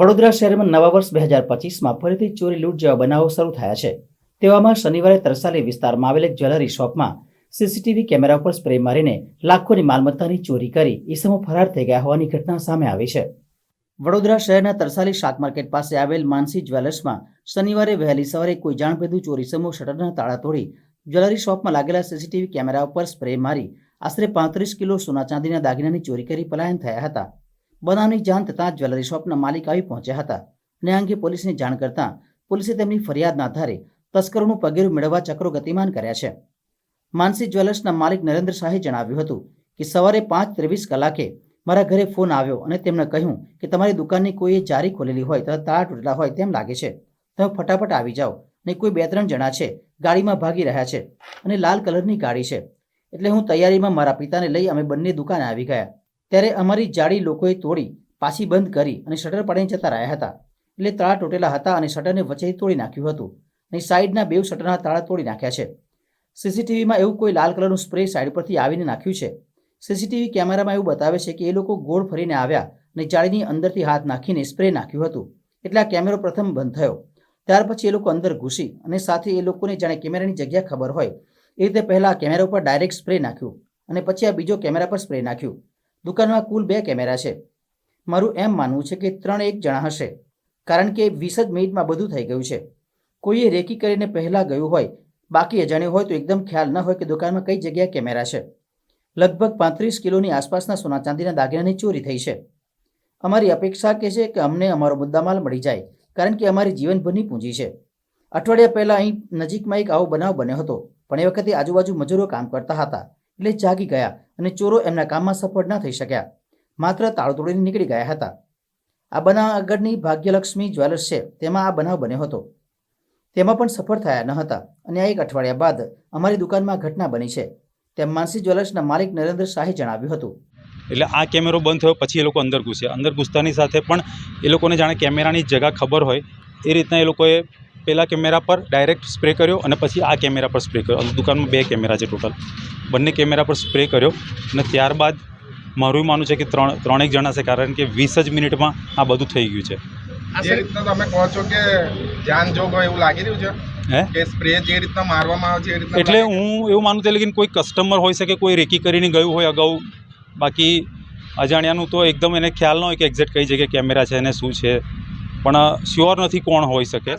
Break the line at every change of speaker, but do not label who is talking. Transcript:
વડોદરા શહેરમાં નવા વર્ષ 2025માં ફરીથી ચોરી લૂંટ જેવા બનાવો શરૂ થયા છે। તેવામાં શનિવારે તરસાલી વિસ્તારમાં આવેલ એક જ્વેલરી શોપમાં સીસીટીવી કેમેરા પર સ્પ્રે મારીને લાખોની માલમત્તાની ચોરી કરી ઈસમો ફરાર થઈ ગયા હોવાની ઘટના સામે આવી છે। વડોદરા શહેરના તરસાલી શાક માર્કેટ પાસે આવેલ માનસી જ્વેલર્સમાં શનિવારે વહેલી સવારે કોઈ જાણભેદુ ચોર ઈસમો શટરના તાળા તોડી જ્વેલરી શોપમાં લાગેલા સીસીટીવી કેમેરા ઉપર સ્પ્રે મારી આશરે 35 કિલો સોના ચાંદીના દાગીનાની ચોરી કરી પલાયન થયા હતા। બનાવની જાણ થતાં જ્વેલરી શોપના માલિક આવી પહોંચ્યા હતા અને આ અંગે પોલીસને જાણ કરતાં પોલીસે તેમની ફરિયાદના આધારે તસ્કરોનું પગેરું મેળવવા ચક્રો ગતિમાન કર્યા છે। માનસી જ્વેલર્સના માલિક નરેન્દ્ર શાહે જણાવ્યું હતું કે સવારે 5:23 કલાકે મારા ઘરે ફોન આવ્યો અને તેમણે કહ્યું કે તમારી દુકાનની કોઈએ જારી ખોલેલી હોય તથા તાળા તૂટેલા હોય તેમ લાગે છે, તમે ફટાફટ આવી જાઓ ને કોઈ 2-3 જણા છે ગાડીમાં ભાગી રહ્યા છે અને લાલ કલરની ગાડી છે। એટલે હું તૈયારીમાં મારા પિતાને લઈ અમે બંને દુકાને આવી ગયા ત્યારે અમારી જાળી લોકોએ તોડી પાછી બંધ કરી અને શટર પાડીને જતા રહ્યા હતા। એટલે તાળા તૂટેલા હતા અને શટરને વચ્ચેથી તોડી નાખ્યું હતું અને સાઈડના 2 શટરના તાળા તોડી નાખ્યા છે। સીસીટીવીમાં એવું કોઈ લાલ કલરનું સ્પ્રે સાઈડ પરથી આવીને નાખ્યું છે। સીસીટીવી કેમેરામાં એવું બતાવે છે કે એ લોકો ગોળ ફરીને આવ્યા અને જાળીની અંદરથી હાથ નાખીને સ્પ્રે નાખ્યું હતું। એટલે આ કેમેરો પ્રથમ બંધ થયો, ત્યાર પછી એ લોકો અંદર ઘૂસી અને સાથે એ લોકોને જાણે કેમેરાની જગ્યા ખબર હોય એ રીતે પહેલાં આ કેમેરા ઉપર ડાયરેક્ટ સ્પ્રે નાખ્યું અને પછી આ બીજો કેમેરા પર સ્પ્રે નાખ્યું। દુકાનમાં કુલ 2 કેમેરા છે। મારું એમ માનવું છે કે 3 જણા હશે, કારણ કે 20 જ મિનિટમાં બધું થઈ ગયું છે। કોઈએ રેકી કરીને પહેલાં ગયું હોય, બાકી અજાણ્યું હોય તો એકદમ ખ્યાલ ન હોય કે દુકાનમાં કઈ જગ્યાએ કેમેરા છે। લગભગ 35 કિલોની આસપાસના સોના ચાંદીના દાગીનાની ચોરી થઈ છે। અમારી અપેક્ષા કે છે કે અમને અમારો મુદ્દામાલ મળી જાય, કારણ કે અમારી જીવનભરની પૂંજી છે। અઠવાડિયા પહેલાં અહીં નજીકમાં એક આવો બનાવ બન્યો હતો, પણ એ વખતે આજુબાજુ મજૂરો કામ કરતા હતા એટલે જાગી ગયા અને ચોરો એમના કામમાં સફળ ન થઈ શક્યા, માત્ર તાળું તોડીને નીકળી ગયા હતા। આ બનાવ આગળની ભાગ્યલક્ષ્મી જ્વેલર્સ છે તેમાં આ બનાવ બન્યો હતો, તેમાં પણ સફળ થયા ન હતા અને આ એક અઠવાડિયા બાદ અમારી દુકાનમાં ઘટના બની છે, તેમ માનસી જ્વેલર્સના માલિક નરેન્દ્ર શાહે જણાવ્યું હતું।
એટલે આ કેમેરો બંધ થયો પછી એ લોકો અંદર ઘૂસ્યા। અંદર ઘૂસતાની સાથે પણ એ લોકોને જાણે કેમેરાની જગ્યા ખબર હોય એ રીતના એ લોકોએ પહેલા કેમેરા પર ડાયરેક્ટ સ્પ્રે કર્યો અને પછી આ કેમેરા પર સ્પ્રે કર્યો। દુકાનમાં 2 કેમેરા છે ટોટલ, બંને કેમેરા પર સ્પ્રે કર્યો અને ત્યારબાદ મારું માનવું છે કે 3 જણા છે, કારણ કે 20 જ મિનિટમાં આ બધું થઈ ગયું છે।
જે રીતના તમે કહો છો કે જાન જોગ હોય એવું લાગી રહ્યું છે કે સ્પ્રે જે રીતના મારવામાં આવે છે એ રીતના,
એટલે હું એવું માનું છું લેકિન કોઈ કસ્ટમર હોઈ શકે, કોઈ રેકી કરીને ગયું હોય અગાઉ, બાકી અજાણ્યાનું તો એકદમ એને ખ્યાલ ન હોય કે એક્ઝેક્ટ કઈ જગ્યાએ કેમેરા છે અને શું છે, પણ શ્યોર નથી કોણ હોઈ શકે।